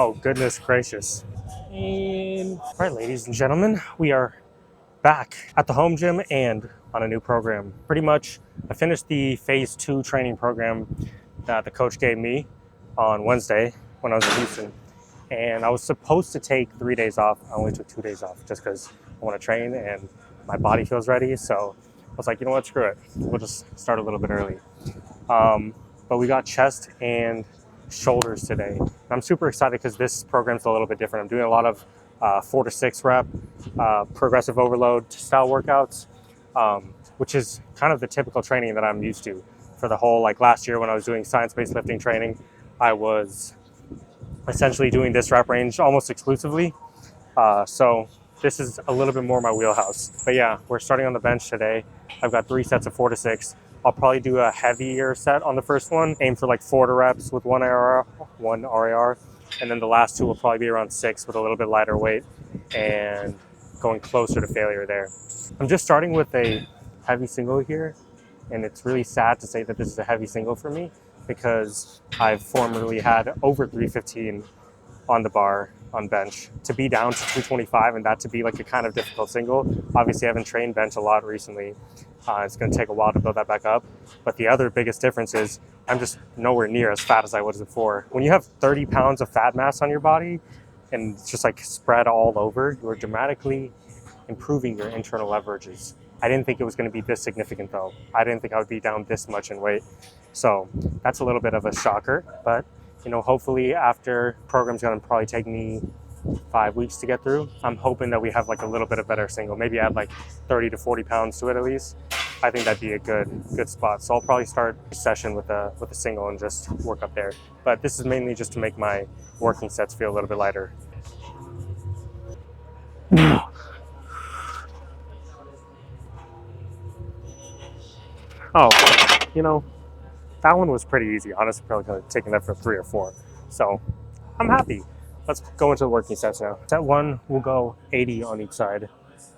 Oh, goodness gracious. And all right, ladies and gentlemen, we are back at the home gym and on a new program. Pretty much, I finished the phase 2 training program that the coach gave me on Wednesday when I was in Houston. And I was supposed to take 3 days off. I only took 2 days off just because I want to train and my body feels ready. So I was like, you know what, screw it. We'll just start a little bit early. But we got chest and shoulders today. And I'm super excited because this program's a little bit different. I'm doing a lot of 4 to 6 rep progressive overload style workouts, which is kind of the typical training that I'm used to. For the whole, like last year when I was doing science-based lifting training, I was essentially doing this rep range almost exclusively. So this is a little bit more my wheelhouse. But yeah, we're starting on the bench today. I've got 3 sets of 4 to 6. I'll probably do a heavier set on the first one, aim for like 4 reps with one RAR, and then the last 2 will probably be around 6 with a little bit lighter weight and going closer to failure there. I'm just starting with a heavy single here, and it's really sad to say that this is a heavy single for me because I've formerly had over 315 on the bar on bench. To be down to 225 and that to be like a kind of difficult single. Obviously, I haven't trained bench a lot recently. It's going to take a while to build that back up. But the other biggest difference is I'm just nowhere near as fat as I was before. When you have 30 pounds of fat mass on your body and it's just like spread all over, you're dramatically improving your internal leverages. I didn't think it was going to be this significant though. I didn't think I would be down this much in weight. So that's a little bit of a shocker, but you know, hopefully after program's going to probably take me 5 weeks to get through, I'm hoping that we have like a little bit of better single, maybe add like 30 to 40 pounds to it at least. I think that'd be a good spot. So I'll probably start a session with a single and just work up there. But this is mainly just to make my working sets feel a little bit lighter. Oh, you know, that one was pretty easy. Honestly, probably could have taken that for 3 or 4. So I'm happy. Let's go into the working sets now. Set 1, we'll go 80 on each side.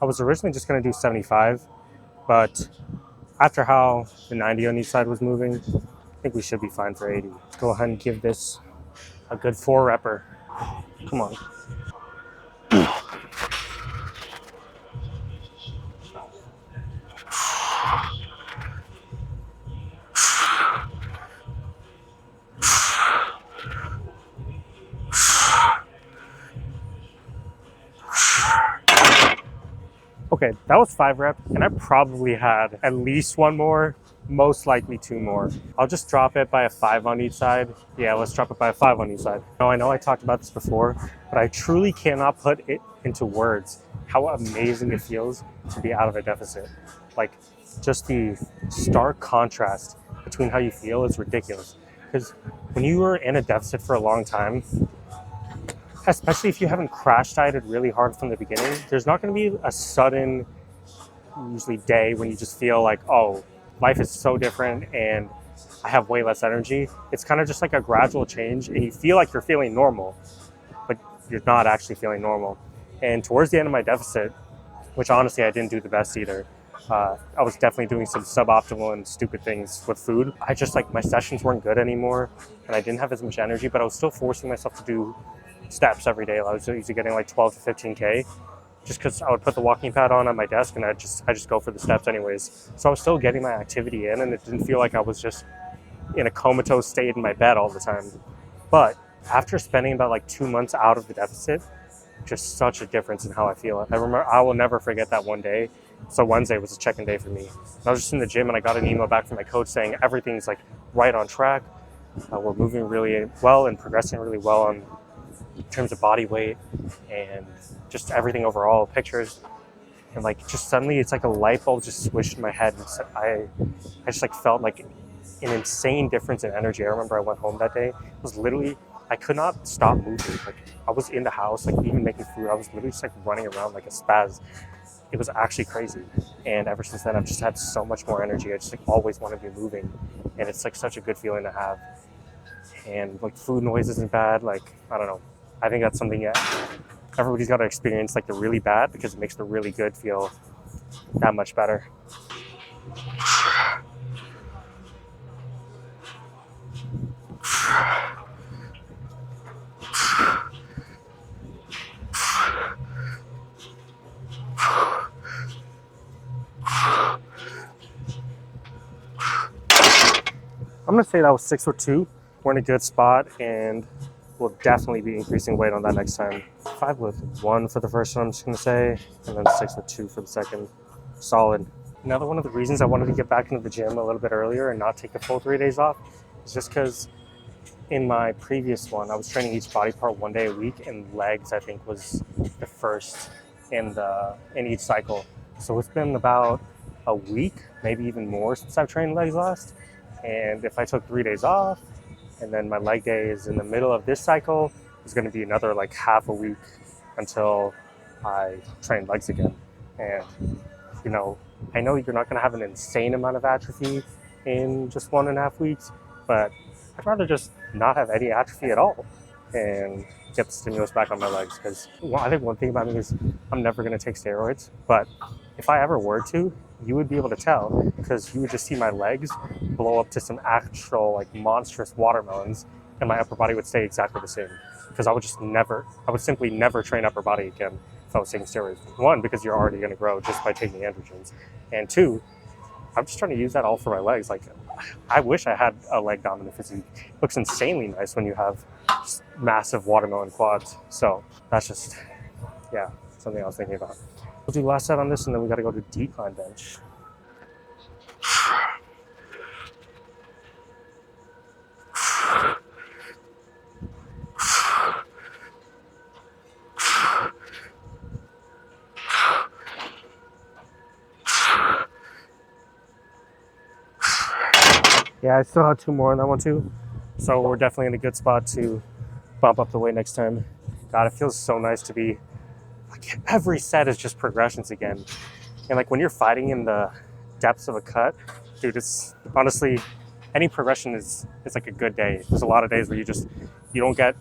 I was originally just going to do 75, but after how the 90 on each side was moving, I think we should be fine for 80. Let's go ahead and give this a good 4 repper. Come on. Okay, that was 5 reps, and I probably had at least 1 more, most likely 2 more. I'll just drop it by a 5 on each side. Yeah, let's drop it by a 5 on each side. Now, I know I talked about this before, but I truly cannot put it into words how amazing it feels to be out of a deficit. Like, just the stark contrast between how you feel is ridiculous. Because when you are in a deficit for a long time, especially if you haven't crash dieted really hard from the beginning, there's not going to be a sudden, usually day when you just feel like, oh, life is so different and I have way less energy. It's kind of just like a gradual change and you feel like you're feeling normal, but you're not actually feeling normal. And towards the end of my deficit, which honestly I didn't do the best either, I was definitely doing some suboptimal and stupid things with food. I just like my sessions weren't good anymore and I didn't have as much energy, but I was still forcing myself to do steps every day. I was usually getting like 12 to 15K just because I would put the walking pad on at my desk and I just go for the steps anyways. So I was still getting my activity in and it didn't feel like I was just in a comatose state in my bed all the time. But after spending about like 2 months out of the deficit, just such a difference in how I feel. I will never forget that one day. So Wednesday was a check-in day for me. I was just in the gym and I got an email back from my coach saying everything's like right on track. We're moving really well and progressing really well on in terms of body weight and just everything overall, pictures. And like just suddenly it's like a light bulb just switched in my head. And I just like felt like an insane difference in energy. I remember I went home that day. It was literally, I could not stop moving. Like I was in the house, like even making food, I was literally just like running around like a spaz. It was actually crazy. And ever since then, I've just had so much more energy. I just like always want to be moving. And it's like such a good feeling to have. And like food noise isn't bad. Like, I don't know. I think that's something that everybody's got to experience, like the really bad, because it makes the really good feel that much better. I'm gonna say that was 6 with 2. We're in a good spot, and we'll definitely be increasing weight on that next time. 5 with 1 for the first one, I'm just gonna say, and then 6 with 2 for the second. Solid. Another one of the reasons I wanted to get back into the gym a little bit earlier and not take the full 3 days off is just because in my previous one, I was training each body part 1 day a week, and legs, I think, was the first in each cycle. So it's been about a week, maybe even more, since I've trained legs last. And if I took 3 days off, and then my leg day is in the middle of this cycle, it's going to be another like half a week until I train legs again. And you know, I know you're not going to have an insane amount of atrophy in just 1.5 weeks, but I'd rather just not have any atrophy at all and get the stimulus back on my legs. Because I think one thing about me is I'm never going to take steroids, but if I ever were to, you would be able to tell, because you would just see my legs blow up to some actual like monstrous watermelons, and my upper body would stay exactly the same. Because I would simply never train upper body again if I was taking steroids. 1, because you're already going to grow just by taking androgens, and 2, I'm just trying to use that all for my legs. Like, I wish I had a leg dominant physique. It looks insanely nice when you have massive watermelon quads. So that's just, yeah, something I was thinking about. We'll do the last set on this, and then we got to go to decline bench. Yeah, I still have 2 more on that one too. So we're definitely in a good spot to bump up the weight next time. God, it feels so nice to be, like, every set is just progressions again. And like when you're fighting in the depths of a cut, dude, it's honestly, any progression is like a good day. There's a lot of days where you don't get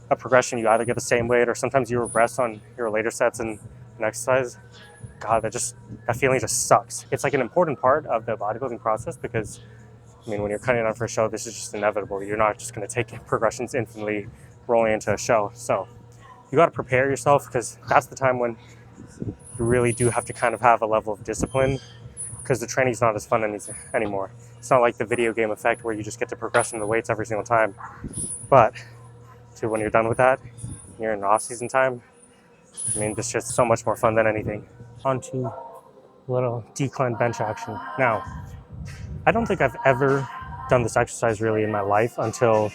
a progression. You either get the same weight, or sometimes you regress on your later sets in an exercise. God, that feeling just sucks. It's like an important part of the bodybuilding process, because I mean, when you're cutting on for a show, this is just inevitable. You're not just going to take progressions infinitely rolling into a show. So you got to prepare yourself, because that's the time when you really do have to kind of have a level of discipline, because the training's not as fun anymore. It's not like the video game effect where you just get to progress in the weights every single time. But when you're done with that, you're in off-season time, I mean, it's just so much more fun than anything. On to a little decline bench action. Now, I don't think I've ever done this exercise really in my life until,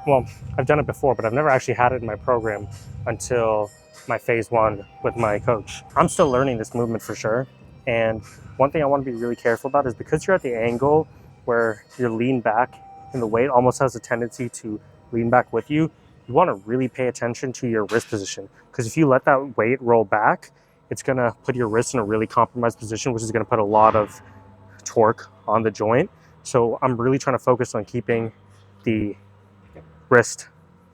well, I've done it before, but I've never actually had it in my program until my phase 1 with my coach. I'm still learning this movement for sure. And one thing I want to be really careful about is, because you're at the angle where you're leaned back and the weight almost has a tendency to lean back with you, you want to really pay attention to your wrist position. Because if you let that weight roll back, it's going to put your wrist in a really compromised position, which is going to put a lot of torque on the joint. So I'm really trying to focus on keeping the wrist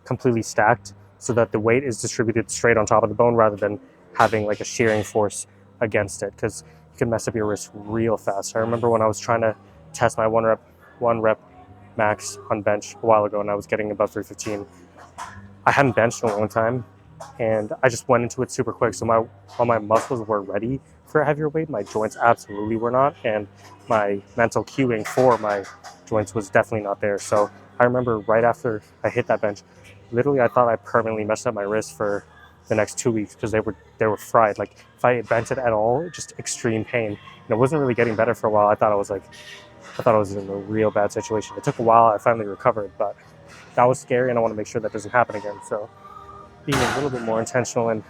completely stacked so that the weight is distributed straight on top of the bone, rather than having like a shearing force against it, because you can mess up your wrist real fast. I remember when I was trying to test my one rep max on bench a while ago, and I was getting above 315. I hadn't benched in a long time, and I just went into it super quick. So all my muscles were ready for a heavier weight. My joints absolutely were not, and my mental cueing for my joints was definitely not there. So I remember right after I hit that bench, literally I thought I permanently messed up my wrist for the next 2 weeks, because they were fried. Like, if I bent it at all, just extreme pain, and it wasn't really getting better for a while. I thought I was in a real bad situation. It took a while. I finally recovered, but that was scary, and I want to make sure that doesn't happen again. So being a little bit more intentional, and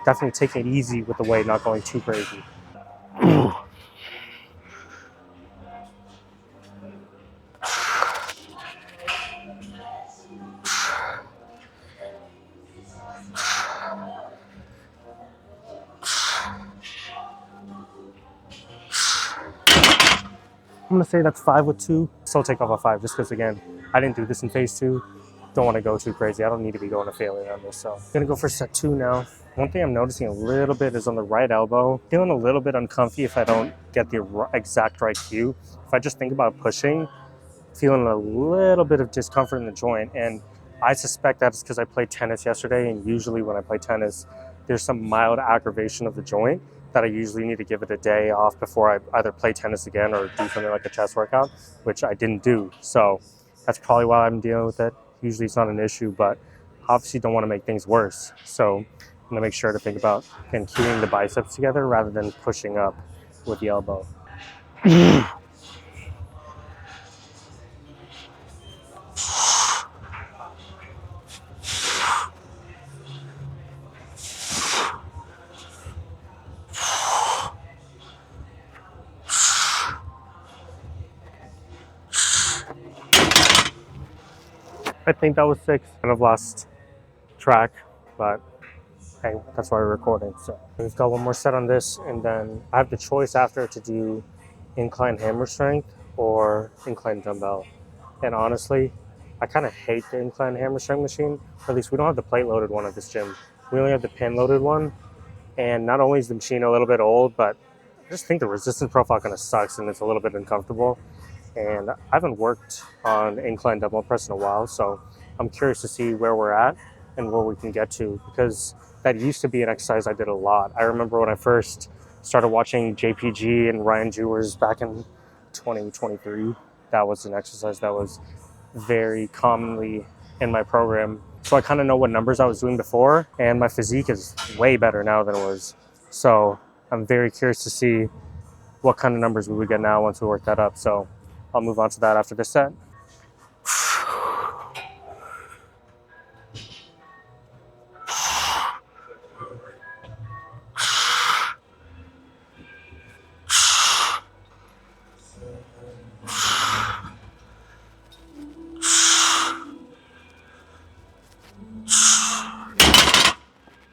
definitely taking it easy with the weight, not going too crazy. I'm gonna say that's 5 with 2. Still take off a 5, just because, again, I didn't do this in phase 2. Don't want to go too crazy. I don't need to be going to failure on this. So I'm gonna go for set 2 now. One thing I'm noticing a little bit is on the right elbow. Feeling a little bit uncomfy if I don't get the exact right cue. If I just think about pushing, feeling a little bit of discomfort in the joint. And I suspect that's because I played tennis yesterday, and usually when I play tennis, there's some mild aggravation of the joint. that I usually need to give it a day off before I either play tennis again or do something like a chest workout, which I didn't do. So that's probably why I'm dealing with it. Usually it's not an issue, but obviously don't want to make things worse. So I'm gonna make sure to think about again cueing the biceps together rather than pushing up with the elbow. I think that was 6. Kind of lost track, but hey, that's why we're recording. So we've got one more set on this, and then I have the choice after to do incline hammer strength or incline dumbbell. And honestly, I kind of hate the incline hammer strength machine. Or at least we don't have the plate loaded one at this gym. We only have the pin loaded one. And not only is the machine a little bit old, but I just think the resistance profile kind of sucks and it's a little bit uncomfortable. And I haven't worked on incline dumbbell press in a while, so I'm curious to see where we're at and where we can get to, because that used to be an exercise I did a lot. I remember when I first started watching JPG and Ryan Jewers back in 2023, that was an exercise that was very commonly in my program. So I kind of know what numbers I was doing before, and my physique is way better now than it was. So I'm very curious to see what kind of numbers we would get now once we work that up. So I'll move on to that after this set.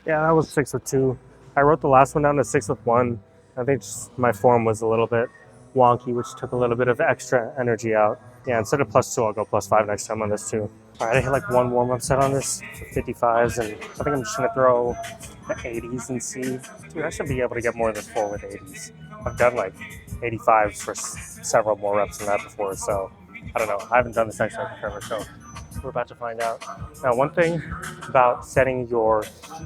Yeah, that was 6 with 2. I wrote the last one down to 6 with 1. I think just my form was a little bit wonky, which took a little bit of extra energy out. Yeah, instead of +2, I'll go +5 next time on this too. All right, I hit like one warm-up set on this for 55s, and I think I'm just gonna throw the 80s and see. Dude, I should be able to get more than 4 with 80s. I've done like 85s for several more reps than that before, so I don't know. I haven't done this exercise in forever, so we're about to find out. Now, one thing about setting your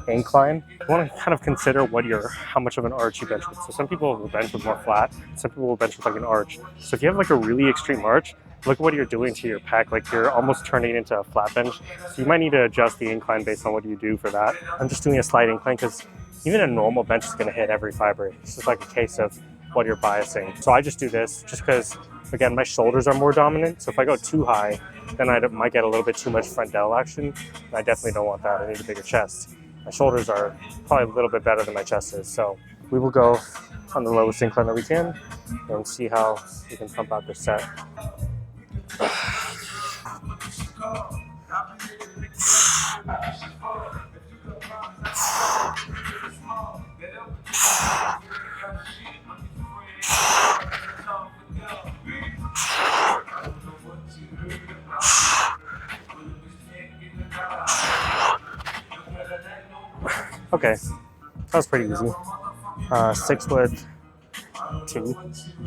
incline, you want to kind of consider how much of an arch you bench with. So some people will bench with more flat, some people will bench with like an arch. So if you have like a really extreme arch, look at what you're doing to your pec. Like you're almost turning it into a flat bench. So you might need to adjust the incline based on what you do for that. I'm just doing a slight incline because even a normal bench is going to hit every fiber. It's just like a case of what you're biasing. So I just do this just because, again, my shoulders are more dominant. So if I go too high, then I might get a little bit too much front delt action. And I definitely don't want that. I need a bigger chest. My shoulders are probably a little bit better than my chest is. So we will go on the lowest incline that we can and see how we can pump out this set. Okay, that was pretty easy. 6 with 2.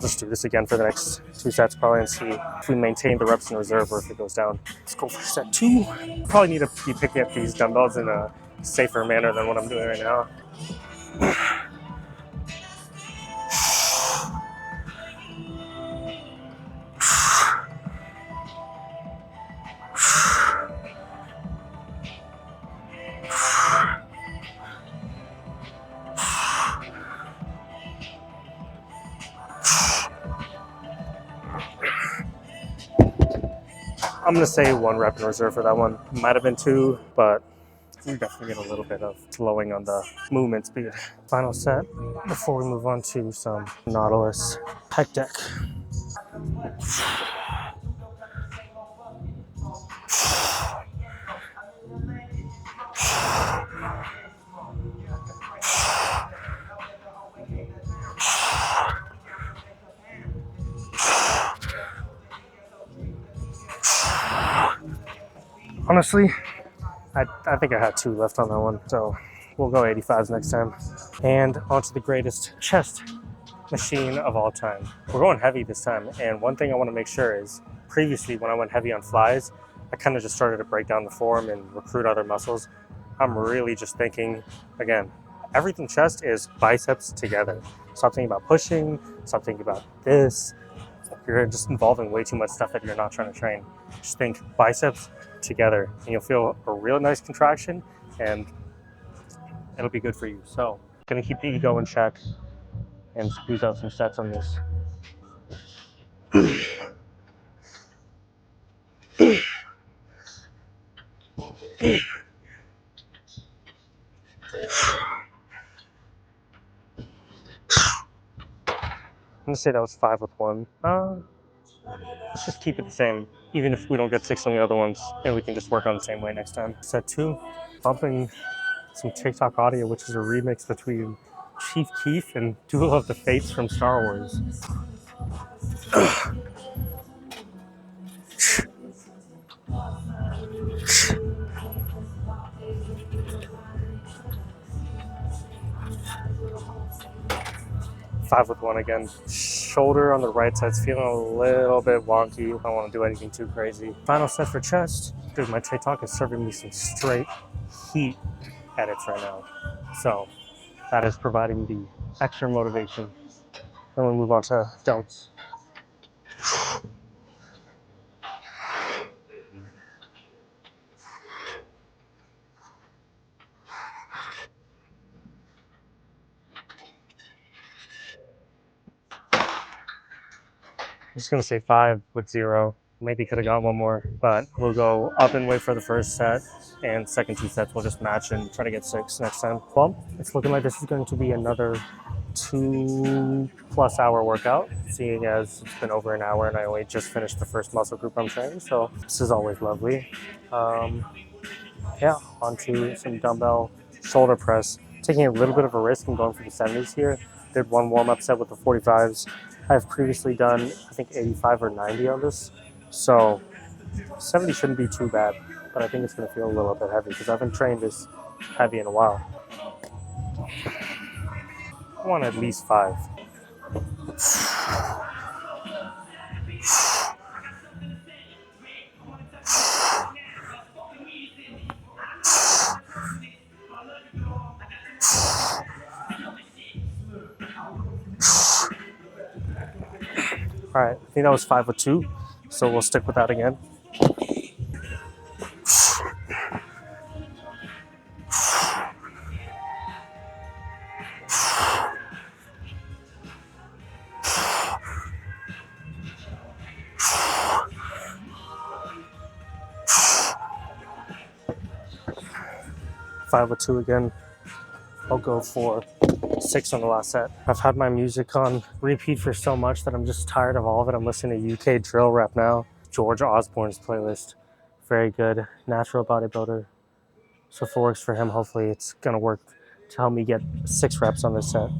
Just do this again for the next 2 sets probably and see if we maintain the reps in reserve or if it goes down. Let's go for set 2. Probably need to be picking up these dumbbells in a safer manner than what I'm doing right now. I'm gonna say 1 rep in reserve for that one. Might have been 2, but you definitely get a little bit of slowing on the movement speed. Final set before we move on to some Nautilus pec deck. Honestly, I think I had 2 left on that one, so we'll go 85s next time. And onto the greatest chest machine of all time. We're going heavy this time, and one thing I want to make sure is, previously when I went heavy on flies, I kind of just started to break down the form and recruit other muscles. I'm really just thinking, again, everything chest is biceps together. Stop thinking about pushing, stop thinking about this. You're just involving way too much stuff that you're not trying to train. Just think biceps together, and you'll feel a real nice contraction, and it'll be good for you. So, gonna keep the ego in check and squeeze out some sets on this. I'm gonna say that was 5 with 1. Let's just keep it the same, even if we don't get 6 on the other ones, and we can just work on the same way next time. Set 2, bumping some TikTok audio, which is a remix between Chief Keef and Duel of the Fates from Star Wars. 5 with 1 again. Shoulder on the right side's feeling a little bit wonky. I don't want to do anything too crazy. Final set for chest. Dude, my TikTok is serving me some straight heat edits right now. So that is providing the extra motivation. Then we move on to delts. I'm just gonna say 5 with 0. Maybe could have got one more, but we'll go up and wait for the first set, and second 2 sets we'll just match and try to get 6 next time. Well, it's looking like this is going to be another 2+ hour workout, seeing as it's been over an hour and I only just finished the first muscle group I'm training, so this is always lovely. Yeah, onto some dumbbell shoulder press. Taking a little bit of a risk and going for the 70s here. Did one warm-up set with the 45s. I've previously done, I think, 85 or 90 on this. So 70 shouldn't be too bad, but I think it's going to feel a little bit heavy because I haven't trained this heavy in a while. I want at least 5. All right, I think that was 5 with 2, so we'll stick with that again. Five with 2 again. I'll go for 6 on the last set. I've had my music on repeat for so much that I'm just tired of all of it. I'm listening to UK drill rap now. George Osborne's playlist. Very good. Natural bodybuilder. So if it works for him, hopefully it's gonna work to help me get 6 reps on this set.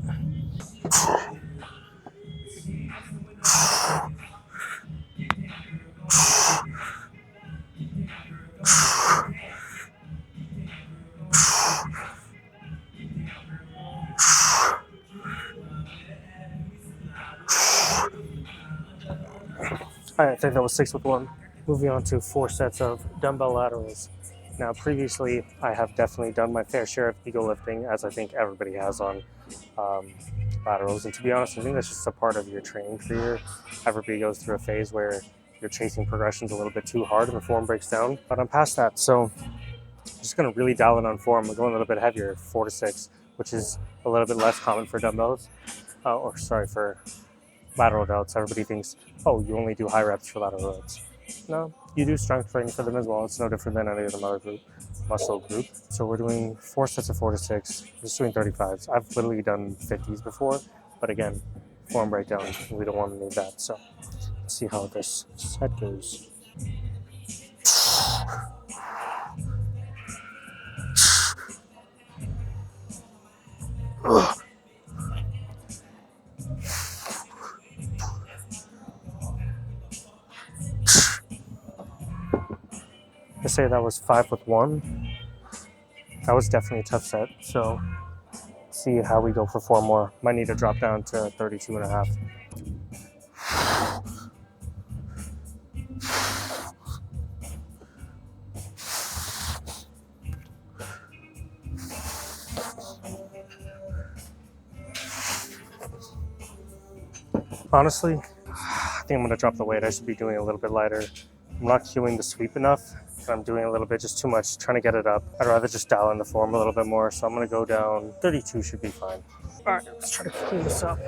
All right, I think that was 6 with 1. Moving on to 4 sets of dumbbell laterals. Now, previously, I have definitely done my fair share of ego lifting, as I think everybody has on laterals. And to be honest, I think that's just a part of your training career. Everybody goes through a phase where you're chasing progressions a little bit too hard and the form breaks down. But I'm past that, so I'm just going to really dial in on form. I'm going a little bit heavier, 4 to 6, which is a little bit less common for dumbbells. For lateral delts. Everybody thinks, oh, you only do high reps for lateral delts. No, you do strength training for them as well. It's no different than any other muscle group. So we're doing 4 sets of 4 to 6, just doing 35s. I've literally done 50s before, but again, form breakdown, we don't want to need that. So let's see how this set goes. I say that was 5 with 1. That was definitely a tough set. So see how we go for 4 more. Might need to drop down to 32 and a half. Honestly, I think I'm gonna drop the weight. I should be doing a little bit lighter. I'm not cueing the sweep enough. I'm doing a little bit, just too much, trying to get it up. I'd rather just dial in the form a little bit more. So I'm gonna go down 32 should be fine. All right, let's try to clean this up.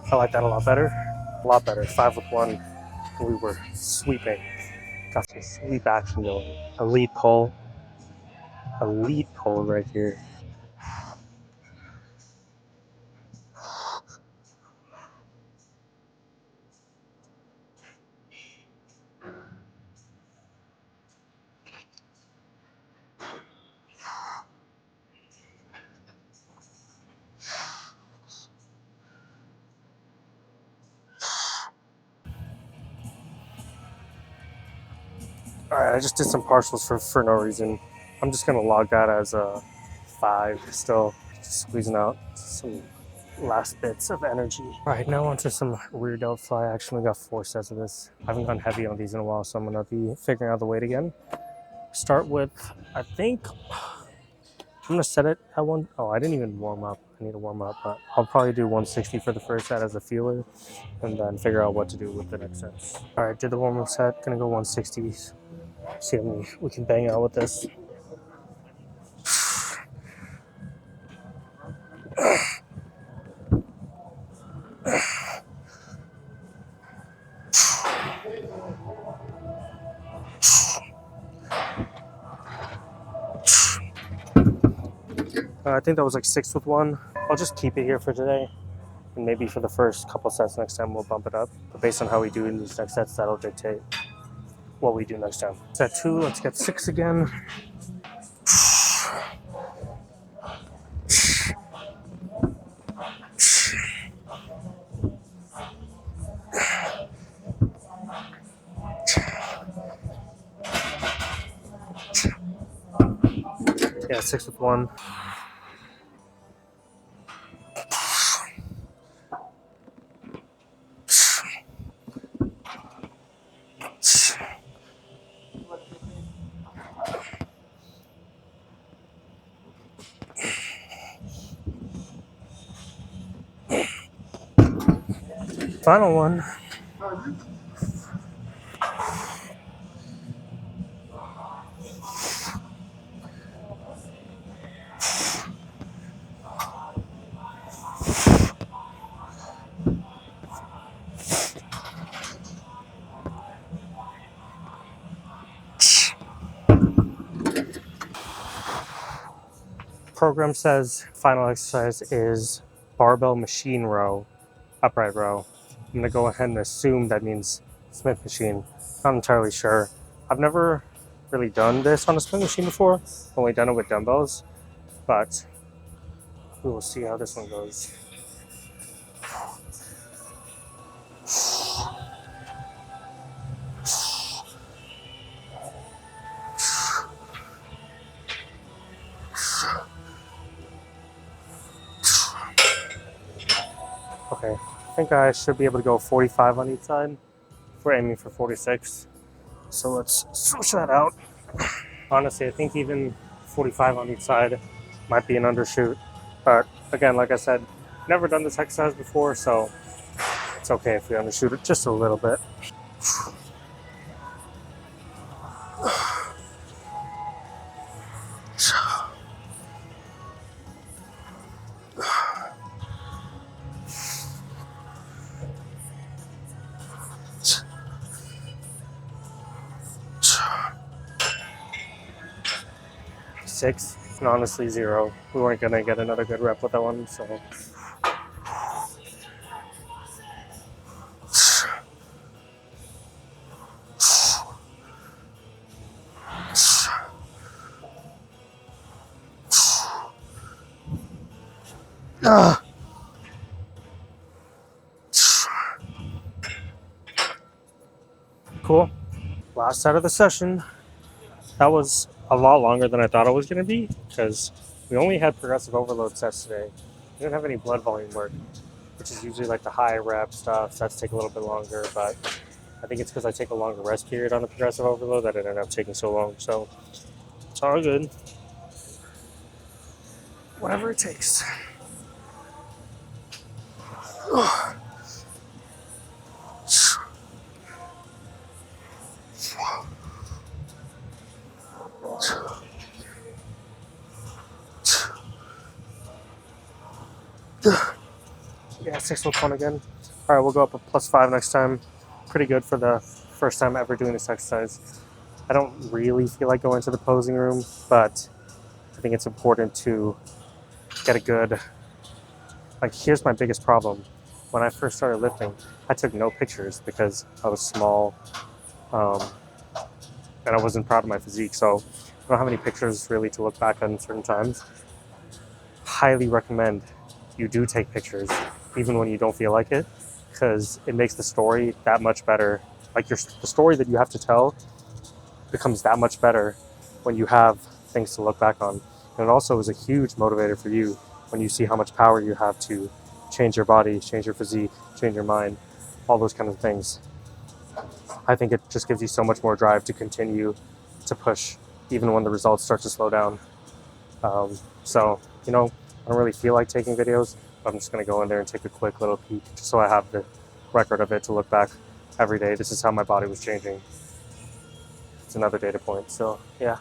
I like that a lot better. A lot better. 5 with 1. We were sweeping. Got some sweep action going. Elite pull. Elite pull right here. All right, I just did some partials for no reason. I'm just gonna log that as a 5 still. Just squeezing out some last bits of energy. All right, now onto some rear delt fly action. We got 4 sets of this. I haven't gone heavy on these in a while, so I'm gonna be figuring out the weight again. Start with, I think, I'm gonna set it at one. Oh, I didn't even warm up. I need to warm up, but I'll probably do 160 for the first set as a feeler, and then figure out what to do with the next sets. All right, did the warm up set. Gonna go 160. See how many we can bang out with this. I think that was like 6 with 1. I'll just keep it here for today. And maybe for the first couple sets next time we'll bump it up. But based on how we do in these next sets, that'll dictate what we do next time. Set 2, let's get 6 again. Yeah, 6 with 1. Final one. Program says final exercise is barbell machine row, upright row. I'm gonna go ahead and assume that means Smith machine. Not entirely sure. I've never really done this on a Smith machine before. Only done it with dumbbells, but we will see how this one goes. Okay, I think I should be able to go 45 on each side. We're aiming for 46. So let's switch that out. Honestly, I think even 45 on each side might be an undershoot. But again, like I said, never done this exercise before, so it's okay if we undershoot it just a little bit. Six, and honestly 0. We weren't gonna get another good rep with that one, so. Cool. Last set of the session. That was a lot longer than I thought it was going to be because we only had progressive overload sets today. We didn't have any blood volume work, which which is usually like the high rep stuff. So that's take a little bit longer, but I think it's because I take a longer rest period on the progressive overload that it ended up taking so long. So it's all good. Whatever it takes. Yeah, 6 looks fun again. All right, we'll go up a +5 next time. Pretty good for the first time ever doing this exercise. I don't really feel like going to the posing room, but I think it's important to get a good, like, here's my biggest problem. When I first started lifting, I took no pictures because I was small, um, and I wasn't proud of my physique. So I don't have any pictures really to look back on certain times. Highly recommend you do take pictures, even when you don't feel like it, because it makes the story that much better. Like the story that you have to tell becomes that much better when you have things to look back on. And it also is a huge motivator for you when you see how much power you have to change your body, change your physique, change your mind, all those kind of things. I think it just gives you so much more drive to continue to push, even when the results start to slow down. So, I don't really feel like taking videos, but I'm just going to go in there and take a quick little peek just so I have the record of it to look back every day. This is how my body was changing. It's another data point. So, yeah.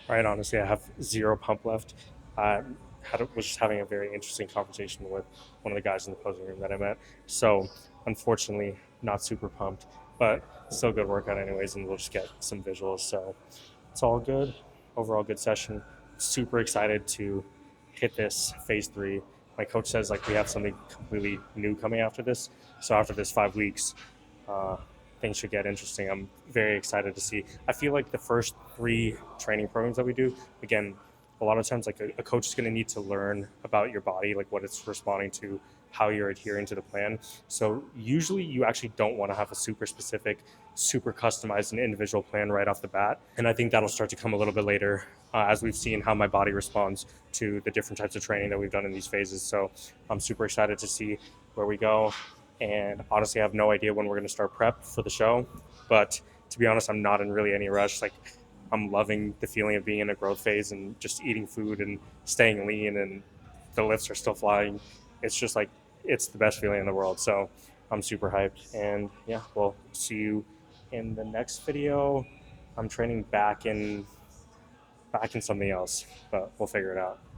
Right, honestly, I have zero pump left. I was just having a very interesting conversation with one of the guys in the posing room that I met. So, unfortunately, not super pumped, but still good workout anyways, and we'll just get some visuals. So, it's all good. Overall, good session. Super excited to hit this phase 3. My coach says like we have something completely new coming after this. So after this 5 weeks, uh, things should get interesting. I'm very excited to see. I feel like the first 3 training programs that we do, again, a lot of times like a coach is going to need to learn about your body, like what it's responding to, how you're adhering to the plan. So usually you actually don't want to have a super specific, super customized and individual plan right off the bat. And I think that'll start to come a little bit later as we've seen how my body responds to the different types of training that we've done in these phases. So I'm super excited to see where we go. And honestly, I have no idea when we're going to start prep for the show. But to be honest, I'm not in really any rush. Like, I'm loving the feeling of being in a growth phase and just eating food and staying lean, and the lifts are still flying. It's just like, it's the best feeling in the world. So I'm super hyped. And yeah, we'll see you in the next video. I'm training back in something else, but we'll figure it out.